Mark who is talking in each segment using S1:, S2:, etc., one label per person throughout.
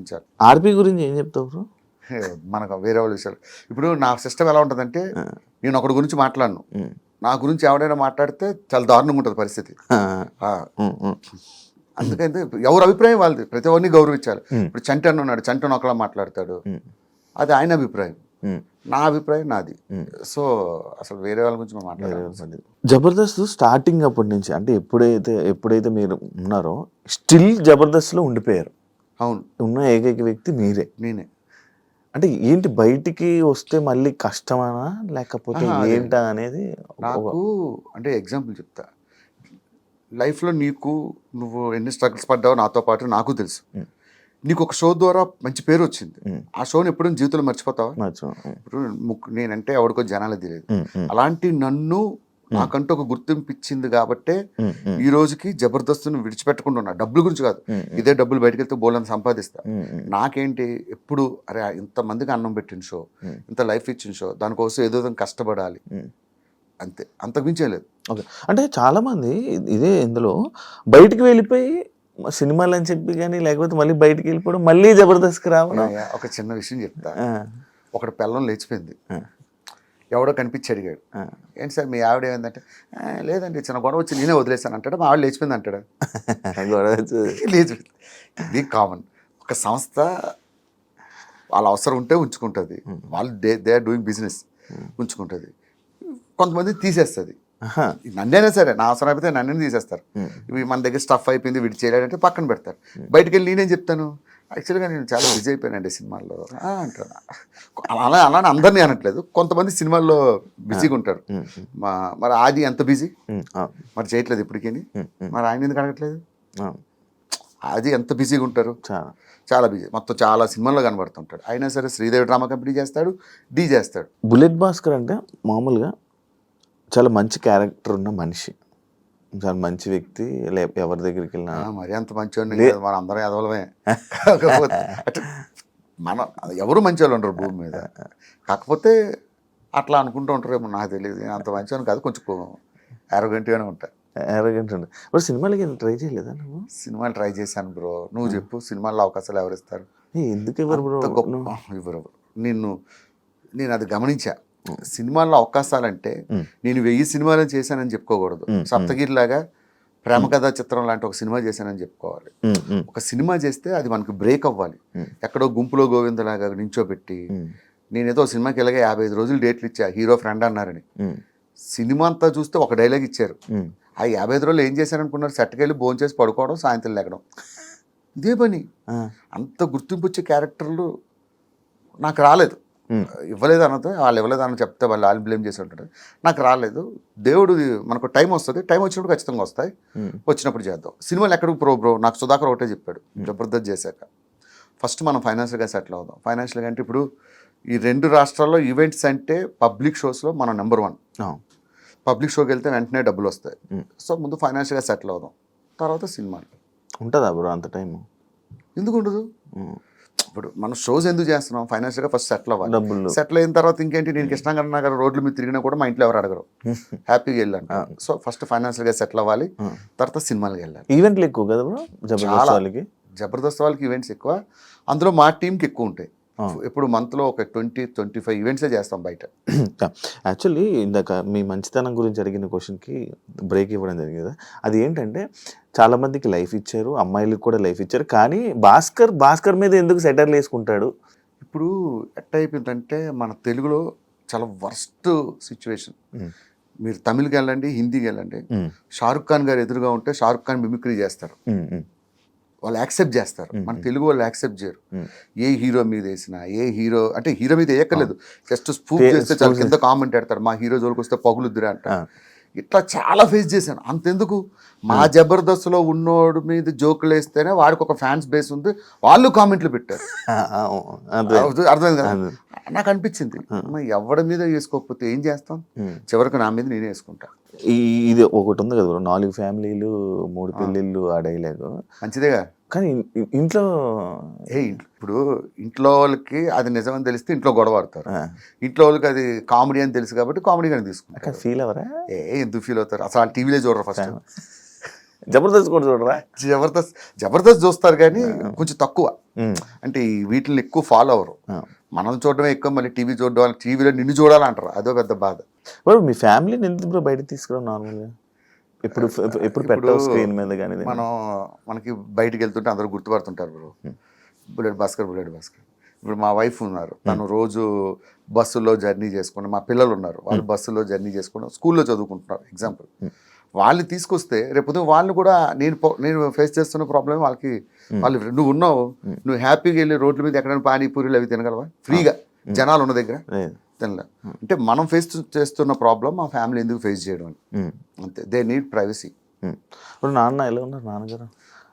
S1: ఆలోచించాలి.
S2: ఆర్పి గురించి ఏం చెప్తావు బ్రో?
S1: మనకు వేరే వాళ్ళ విషయాలు. ఇప్పుడు నా సిస్టమ్ ఎలా ఉంటుందంటే, నేను ఒకటి గురించి మాట్లాడను, నా గురించి ఎవడైనా మాట్లాడితే చాలా దారుణంగా ఉంటుంది పరిస్థితి. అందుకని ఎవరి అభిప్రాయం వాళ్ళది, ప్రతి ఒక్కరిని గౌరవించాలి. ఇప్పుడు చంటి అన్న ఉన్నాడు, చంటి ఒకలా మాట్లాడతాడు, అది ఆయన అభిప్రాయం, నా అభిప్రాయం నాది. సో అసలు వేరే వాళ్ళ గురించి మనం మాట్లాడాలి.
S2: జబర్దస్త్ స్టార్టింగ్ అప్పటి నుంచి అంటే ఎప్పుడైతే మీరు ఉన్నారో స్టిల్ జబర్దస్త్లో ఉండిపోయారు.
S1: అవును,
S2: ఉన్న ఏకైక వ్యక్తి మీరే.
S1: నేనే.
S2: అంటే ఏంటి బయటికి వస్తే మళ్ళీ కష్టమనా లేకపోతే ఏంటా అనేది
S1: నాకు అంటే ఎగ్జాంపుల్ చెప్తా. లైఫ్లో నువ్వు ఎన్ని స్ట్రగుల్స్ పడ్డావో నాతో పాటు నాకు తెలుసు. నీకు ఒక షో ద్వారా మంచి పేరు వచ్చింది, ఆ షోని ఎప్పుడైనా జీవితంలో మర్చిపోతావా? ఇప్పుడు నేనంటే ఎవరికో జనాలు తెలియదు, అలాంటి నన్ను నాకంటూ ఒక గుర్తింపు ఇచ్చింది కాబట్టే ఈ రోజుకి జబర్దస్త్ను విడిచిపెట్టకుండా ఉన్నా. డబ్బుల గురించి కాదు, ఇదే డబ్బులు బయటకు వెళ్తే బోల్ని సంపాదిస్తా. నాకేంటి ఎప్పుడు అరే ఇంతమందికి అన్నం పెట్టిన షో, ఇంత లైఫ్ ఇచ్చిన షో, దానికోసం ఏదో కష్టపడాలి అంతే, అంతకుమించే లేదు.
S2: ఓకే, అంటే చాలామంది ఇదే ఇందులో బయటికి వెళ్ళిపోయి సినిమాలు అని చెప్పి కానీ లేకపోతే మళ్ళీ బయటికి వెళ్ళిపోవడం మళ్ళీ జబర్దస్త్కి రావడం.
S1: ఒక చిన్న విషయం చెప్తా. ఒకటి పెళ్ళం లేచిపోయింది, ఎవడో కనిపించి అడిగాడు, ఏంటి సార్ మీ ఆవిడ ఏమైందంటే, లేదండి చిన్న గొడవ వచ్చి నేనే వదిలేసాను అంటాడు. మా ఆవిడ లేచిపోయింది అంటాడు.
S2: గొడవ
S1: లేచిపోయింది, ఇది కామన్. ఒక సంస్థ వాళ్ళ అవసరం ఉంటే ఉంచుకుంటుంది, వాళ్ళు దే ఆర్ డూయింగ్ బిజినెస్ ఉంచుకుంటుంది. కొంతమంది తీసేస్తుంది, నన్నైనా సరే నా అవసరం అయిపోతే నన్ను తీసేస్తారు. ఇవి మన దగ్గర స్టఫ్ అయిపోయింది వీడి చేయలేదంటే పక్కన పెడతారు. బయటికి వెళ్ళి నేనేం చెప్తాను, యాక్చువల్గా నేను చాలా బిజీ అయిపోయానండి సినిమాల్లో అంటాను. అలానే అందరినీ అనట్లేదు, కొంతమంది సినిమాల్లో బిజీగా ఉంటారు. మరి ఆది ఎంత బిజీ, మరి చేయట్లేదు ఇప్పటికీ, మరి ఆయన ఎందుకు అడగట్లేదు? అది ఎంత బిజీగా ఉంటారు, చాలా బిజీ, మొత్తం చాలా సినిమాల్లో కనబడుతుంటాడు. అయినా సరే శ్రీదేవి డ్రామా కంపెనీ చేస్తాడు, డీ చేస్తాడు.
S2: బుల్లెట్ భాస్కర్ అంటే మామూలుగా చాలా మంచి క్యారెక్టర్ ఉన్న మనిషి, చాలా మంచి వ్యక్తి, ఎవరి దగ్గరికి వెళ్ళినా
S1: మరి అంత మంచివాడిని మన అందరం ఎదవలమే. కాకపోతే అంటే మనం ఎవరు మంచి వాళ్ళు ఉండరు భూమి మీద, కాకపోతే అట్లా అనుకుంటూ ఉంటారేమో, నాకు తెలియదు. అంత మంచివాడిని కాదు, కొంచెం యారోగెంట్గానే ఉంటాయి.
S2: యారోగెంట్ ఉంటుంది. మరి సినిమాలకి ట్రై చేయలేదా నువ్వు?
S1: సినిమాలు ట్రై చేశాను బ్రో. నువ్వు చెప్పు, సినిమాల్లో అవకాశాలు ఎవరు ఇస్తారు?
S2: ఎందుకు ఇవ్వరు బ్రో?
S1: ఇవ్వరు. నేను అది గమనించా. సినిమాల్లో అవకాశాలంటే నేను 1000 సినిమాలను చేశానని చెప్పుకోకూడదు. సప్తగిరిలాగా ప్రేమ కథా చిత్రం లాంటి ఒక సినిమా చేశానని చెప్పుకోవాలి. ఒక సినిమా చేస్తే అది మనకు బ్రేక్ అవ్వాలి. ఎక్కడో గుంపులో గోవిందలాగా నించోబెట్టి నేనేదో సినిమాకి ఇలాగే 55 రోజులు డేట్లు ఇచ్చా, హీరో ఫ్రెండ్ అన్నారని. సినిమా అంతా చూస్తే ఒక డైలాగ్ ఇచ్చారు, ఆ 55 రోజులు ఏం చేశారనుకున్నారు? సెట్కి వెళ్ళి భోజనం చేసి పడుకోవడం, సాయంత్రం లేకడం, ఇదే పని. అంత గుర్తింపు వచ్చే క్యారెక్టర్లు నాకు రాలేదు. ఇవ్వలేదు అన్నది వాళ్ళు ఇవ్వలేదు అన్న చెప్తే వాళ్ళు బ్లేమ్ చేసి ఉంటారు. నాకు రాలేదు. దేవుడు మనకు టైం వస్తుంది, టైం వచ్చినప్పుడు ఖచ్చితంగా వస్తాయి, వచ్చినప్పుడు చేద్దాం. సినిమాలు ఎక్కడికి బ్రో నాకు సుధాకర్ ఒకటే చెప్పాడు జబర్దస్త్ చేశాక, ఫస్ట్ మనం ఫైనాన్షియల్గా సెటిల్ అవుదాం. ఫైనాన్షియల్గా అంటే ఇప్పుడు ఈ 2 రాష్ట్రాల్లో ఈవెంట్స్ అంటే పబ్లిక్ షోస్లో మనం నెంబర్ 1. పబ్లిక్ షోకి వెళ్తే వెంటనే డబ్బులు వస్తాయి. సో ముందు ఫైనాన్షియల్గా సెటిల్ అవుదాం, తర్వాత సినిమాలు.
S2: ఉంటుందా బ్రో అంత టైం? ఎందుకు ఉండదు?
S1: ఇప్పుడు మనం షోస్ ఎందుకు చేస్తున్నాం? ఫైనాన్షియల్గా ఫస్ట్ సెటిల్ అవ్వాలి. సెటిల్ అయిన తర్వాత ఇంకేంటి, నేను కృష్ణాగర్ నగర్ రోడ్ల మీద తిరిగినా కూడా మా ఇంట్లో ఎవరు అడగరు, హ్యాపీగా వెళ్ళాను. సో ఫస్ట్ ఫైనాన్షియల్గా సెటిల్ అవ్వాలి, తర్వాత సినిమాలకి వెళ్ళాలి.
S2: ఈవెంట్లు ఎక్కువ కదా బ్రో
S1: జబర్దస్త్ వాళ్ళకి ఈవెంట్స్ ఎక్కువ, అందులో మా టీంకి ఎక్కువ ఉంటాయి. ఇప్పుడు మంత్లో ఒక 20-25 ఈవెంట్సే చేస్తాం బయట.
S2: యాక్చువల్లీ ఇందాక మీ మంచితనం గురించి అడిగిన క్వశ్చన్కి బ్రేక్ ఇవ్వడం జరిగింది కదా, అది ఏంటంటే చాలామందికి లైఫ్ ఇచ్చారు, అమ్మాయిలకు కూడా లైఫ్ ఇచ్చారు, కానీ భాస్కర్ మీద ఎందుకు సెటర్లు వేసుకుంటాడు?
S1: ఇప్పుడు ఎట్ట అయిపోయిందంటే మన తెలుగులో చాలా వర్స్ట్ సిచ్యువేషన్. మీరు తమిళ్కి వెళ్ళండి, హిందీకి వెళ్ళండి, షారుఖ్ ఖాన్ గారు ఎదురుగా ఉంటే షారుఖ్ ఖాన్ మిమిక్రీ చేస్తారు, వాళ్ళు యాక్సెప్ట్ చేస్తారు. మన తెలుగు వాళ్ళు యాక్సెప్ట్ చేయరు. ఏ హీరో మీద వేసినా, ఏ హీరో అంటే హీరో మీద వేయక్కర్లేదు, జస్ట్ స్పూఫ్ చేస్తే చాలా కింద కామెంట్ పెడతారు, మా హీరో జోలికి వస్తే పగులుద్దురా అంటారు. ఇట్లా చాలా ఫేస్ చేశాను. అంతెందుకు, మా జబర్దస్త్లో ఉన్నోడు మీద జోకులు వేస్తేనే వాడికి ఒక ఫ్యాన్స్ బేస్ ఉంది, వాళ్ళు కామెంట్లు పెట్టారు. అర్థమైంది కదా? నాకు అనిపించింది ఎవడి మీద వేసుకోకపోతే ఏం చేస్తాం, చివరికి నా మీద నేనే వేసుకుంటా.
S2: ఇది ఒకటి ఉంది కదా 4 ఫ్యామిలీలు 3 పెళ్ళిళ్ళు, ఆ డైలాగ్
S1: మంచిదేగా.
S2: కానీ ఇంట్లో
S1: ఇప్పుడు ఇంట్లో వాళ్ళకి అది నిజమని తెలిస్తే ఇంట్లో గొడవ ఆడతారు, ఇంట్లో వాళ్ళకి అది కామెడీ అని తెలుసు కాబట్టి కామెడీగానే తీసుకుంటారు.
S2: ఫీల్ అవరా?
S1: ఎందుకు ఫీల్ అవుతారు? అసలు టీవీలో చూడరు ఫస్ట్.
S2: జబర్దస్త్ కూడా చూడరా?
S1: జబర్దస్త్ చూస్తారు కానీ కొంచెం తక్కువ. అంటే ఈ వీటిని ఎక్కువ ఫాలో అవ్వరు. మనం చూడడమే ఎక్కువ, మళ్ళీ టీవీ చూడడం, టీవీలో నిన్ను చూడాలంటారు, అదో పెద్ద బాధ.
S2: మరి మీ ఫ్యామిలీని ఎందుకు బ్రో బయటకు తీసుకురావు నార్మల్గా? ఎప్పుడు పెట్టావు స్క్రీన్ మీద కానీ?
S1: మనకి బయటికి వెళ్తుంటే అందరూ గుర్తుపడుతుంటారు బ్రో, బుల్లెట్ భాస్కర్. ఇప్పుడు మా వైఫ్ ఉన్నారు, తను రోజు బస్సులో జర్నీ చేసుకుని, మా పిల్లలు ఉన్నారు, వాళ్ళు బస్సులో జర్నీ చేసుకుని స్కూల్లో చదువుకుంటున్నారు ఎగ్జాంపుల్. వాళ్ళు తీసుకొస్తే రేపు వాళ్ళు కూడా నేను ఫేస్ చేస్తున్న ప్రాబ్లమ్ వాళ్ళకి, వాళ్ళు నువ్వు ఉన్నావు, నువ్వు హ్యాపీగా వెళ్ళి రోడ్ల మీద ఎక్కడైనా పానీపూరీలు అవి తినగలవా ఫ్రీగా జనాలు ఉన్న దగ్గర? తినలే. అంటే మనం ఫేస్ చేస్తున్న ప్రాబ్లం మా ఫ్యామిలీ ఎందుకు ఫేస్ చేయడం అని, అంతే. They need privacy.
S2: ఇప్పుడు నాన్న ఎలా ఉన్నారు? నాన్నగారు?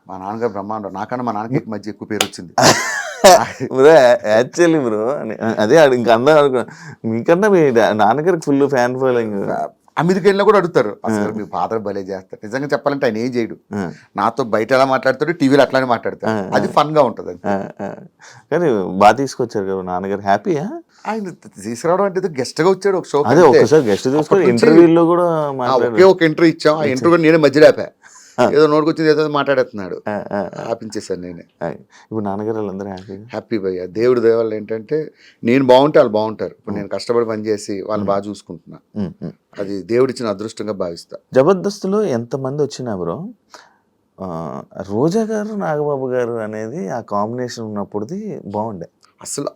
S1: మా నాన్నగారు బ్రహ్మాండం. నాకన్నా మా నాన్నకి మధ్య ఎక్కువ పేరు వచ్చింది
S2: బ్రో. యాక్చువల్లీ బ్రో అదే ఇంకా అందరూ అనుకున్నా, మీకన్నా మీ నాన్నగారికి ఫుల్ ఫ్యాన్ ఫాలోయింగ్.
S1: అమెరికా వెళ్ళినా కూడా అడుగుతారు, అసలు మీ ఫాదర్ భలే చేస్తారు. నిజంగా చెప్పాలంటే ఆయన ఏం చేయడు, నాతో బయట ఎలా మాట్లాడతాడు, టీవీలో అట్లానే మాట్లాడతాడు, అది ఫన్ గా ఉంటది.
S2: కానీ బాగా తీసుకొచ్చారు కదా నాన్నగారు. హ్యాపీయా?
S1: ఆయన తీసుకురావడం అంటే గెస్ట్ గా వచ్చాడు ఒక షో.
S2: అదే ఒకసారి గెస్ట్ తీసుకొని ఇంటర్వ్యూలో కూడా
S1: ఒకే ఒక ఇంటర్వ్యూ ఇచ్చాం. ఆ ఇంటర్వ్యూ నేనే మధ్యలో ఆపా, ఏదో నోటుకొచ్చింది ఏదో మాట్లాడేస్తున్నాడు, ఆపించేసాను నేనే.
S2: ఇప్పుడు నాన్నగారు వాళ్ళందరూ
S1: హ్యాపీ భయ్య. దేవుడి దేవాళ్ళు ఏంటంటే నేను బాగుంటే వాళ్ళు బాగుంటారు. ఇప్పుడు నేను కష్టపడి పనిచేసి వాళ్ళని బాగా చూసుకుంటున్నా, అది దేవుడిచ్చిన అదృష్టంగా భావిస్తా.
S2: జబర్దస్త్లో ఎంతమంది వచ్చినా బ్రో, రోజా గారు నాగబాబు గారు అనేది ఆ కాంబినేషన్ ఉన్నప్పుడుది బాగుండే.
S1: అసలు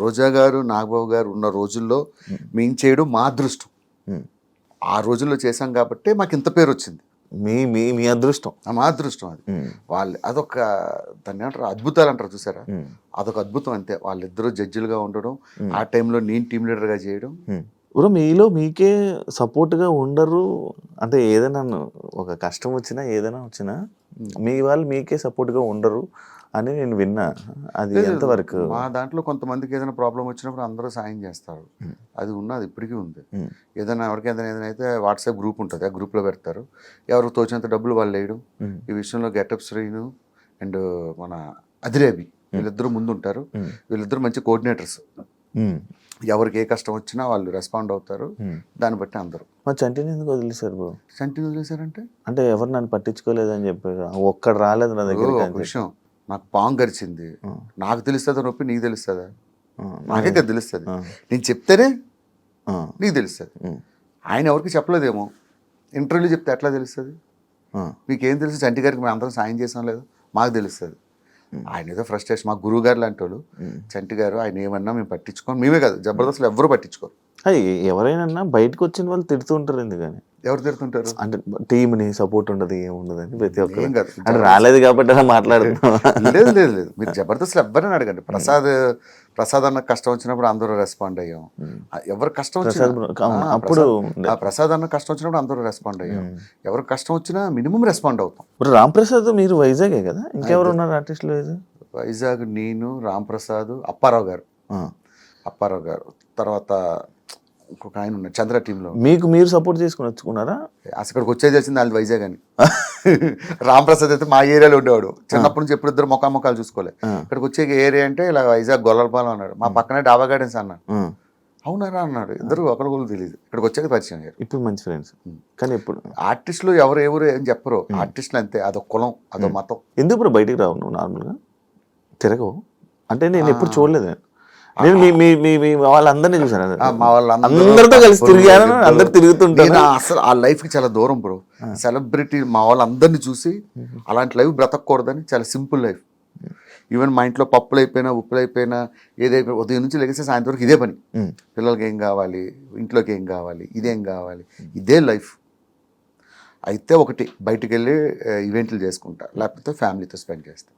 S1: రోజా గారు నాగబాబు గారు ఉన్న రోజుల్లో మేము చేయడం మా అదృష్టం. ఆ రోజుల్లో చేశాం కాబట్టి మాకు ఇంత పేరు వచ్చింది.
S2: మీ అదృష్టం.
S1: మా అదృష్టం అది. వాళ్ళు అదొక దాన్ని ఏమంటారు, అద్భుతాలు అంటారు చూసారా, అదొక అద్భుతం అంతే. వాళ్ళిద్దరూ జడ్జిలుగా ఉండడం, ఆ టైంలో నేను టీం లీడర్గా చేయడం.
S2: బ్రో మీలో మీకే సపోర్ట్గా ఉండరు అంటే, ఏదైనా ఒక కష్టం వచ్చినా ఏదైనా వచ్చినా మీ వాళ్ళు మీకే సపోర్ట్గా ఉండరు అని నేను విన్నా. అది ఎంతవరకు?
S1: మా దాంట్లో కొంతమందికి ఏదైనా ప్రాబ్లం వచ్చినప్పుడు అందరూ సాయం చేస్తారు, అది ఉన్నది ఇప్పటికీ ఉంది. ఏదైనా ఎవరికి ఏదైనా అయితే వాట్సాప్ గ్రూప్ ఉంటుంది, ఆ గ్రూప్లో పెడతారు, ఎవరికి తోచినంత డబ్బులు వాళ్ళు వేయడం. ఈ విషయంలో గెటప్ శ్రీను అండ్ మన అదిరేబి వీళ్ళిద్దరూ ముందు ఉంటారు. వీళ్ళిద్దరూ మంచి కోఆర్డినేటర్స్. ఎవరికి ఏ కష్టం వచ్చినా వాళ్ళు రెస్పాండ్ అవుతారు, దాన్ని బట్టి అందరూ.
S2: మా చంటిని ఎందుకు వదిలేశారు బ్రో?
S1: చంటిని వదిలేశారంటే
S2: అంటే ఎవరు నన్ను పట్టించుకోలేదని చెప్పారు, ఒక్కడు రాలేదు నా దగ్గర.
S1: ఒక విషయం, నాకు పాము గరిచింది, నాకు తెలుస్తుందా నొప్పి, నీకు తెలుస్తుందా? నాకే కదా తెలుస్తుంది. నేను చెప్తేనే నీకు తెలుస్తుంది. ఆయన ఎవరికి చెప్పలేదేమో, ఇంటర్వ్యూలో చెప్తే ఎట్లా తెలుస్తుంది? మీకేం తెలుసు? చంటి గారికి మేము అందరం సాయం చేసాం లేదు, మాకు తెలుస్తుంది. ఆయన ఏదో ఫ్రస్ట్రేషన్, మా గురువు గారు లాంటి వాళ్ళు. చంటి గారు ఆయన ఏమన్నా మేము పట్టించుకోం, మేమే కాదు జబర్దస్త్లో ఎవరు పట్టించుకోరు.
S2: ఎవరైనా బయటకు వచ్చిన వాళ్ళు తిడుతూ ఉంటారు ఎందుకని?
S1: ఎవరు తిడుతుంటారు?
S2: అంటే టీంని సపోర్ట్ ఉండదు, ఏముండదని ప్రతి ఒక్కరు.
S1: ఏం కాదు,
S2: అంటే రాలేదు కాబట్టి అలా మాట్లాడుతున్నాం.
S1: లేదు లేదు లేదు, మీరు జబర్దస్త్లో ఎవరైనా అడగండి. ప్రసాద్ అన్న కష్టం వచ్చినప్పుడు అందరూ రెస్పాండ్ అయ్యాం. ఎవరు కష్టం వచ్చినా
S2: అప్పుడు
S1: ప్రసాద్ అన్న కష్టం వచ్చినప్పుడు అందరూ రెస్పాండ్ అయ్యాం. ఎవరికి కష్టం వచ్చినా మినిమం రెస్పాండ్ అవుతాం.
S2: ఇప్పుడు రామ్ ప్రసాద్ మీరు వైజాగే కదా, ఇంకెవరు ఉన్నారు ఆర్టిస్టులు?
S1: వైజాగ్ నేను, రామ్ ప్రసాద్, అప్పారావు గారు, తర్వాత ఇంకొక ఆయన ఉన్నారు చంద్ర టీంలో.
S2: మీరు సపోర్ట్ చేసుకుని వచ్చుకున్నారా?
S1: అక్కడికి వచ్చేది వచ్చింది వాళ్ళు వైజాగ్ అని. రామ్ ప్రసాద్ అయితే మా ఏరియాలో ఉండేవాడు, చిన్నప్పటి నుంచి ఎప్పుడు ఇద్దరు ముఖాముఖాలు చూసుకోలే. ఇక్కడికి వచ్చే ఏరియా అంటే ఇలా వైజాగ్ గొల్లలపాలెం అన్నాడు, మా పక్కనే డాబా గార్డెన్స్ అన్నాడు. అవునారా అన్నాడు, ఇద్దరు ఒకరు తెలియదు. ఇక్కడికి వచ్చాక పరిచయం అయ్యారు,
S2: ఇప్పుడు మంచి ఫ్రెండ్స్. కానీ ఇప్పుడు
S1: ఆర్టిస్టులు ఎవరు ఏం చెప్పరు, ఆర్టిస్టులు అంతే, అదొక కులం, అదో మతం.
S2: ఎందుకు ఇప్పుడు బయటికి రావు నువ్వు? నార్మల్గా తిరగవు అంటే నేను ఎప్పుడు చూడలేదు. నేను మీ వాళ్ళందరినీ చూసాను,
S1: మా
S2: అందరితో కలిసి తిరిగాను, అందరు తిరుగుతుంటాను.
S1: అసలు ఆ లైఫ్ కి చాలా దూరం బ్రో. సెలబ్రిటీ మా వాళ్ళందరినీ చూసి అలాంటి లైఫ్ బ్రతకూడదని, చాలా సింపుల్ లైఫ్. ఈవెన్ మా ఇంట్లో పప్పులు అయిపోయినా, ఉప్పులు అయిపోయినా, ఏదైపోయినా ఉదయం నుంచి లెగిస్తే సాయంత్రం వరకు ఇదే పని. పిల్లలకి ఏం కావాలి, ఇంట్లోకి ఏం కావాలి, ఇదేం కావాలి, ఇదే లైఫ్. అయితే ఒకటి బయటికి వెళ్ళి ఈవెంట్లు చేసుకుంటా, లేకపోతే ఫ్యామిలీతో స్పెండ్ చేస్తా.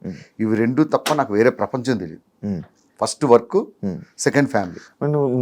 S1: ఇవి రెండు తప్ప నాకు వేరే ప్రపంచం తెలియదు. First work, second family.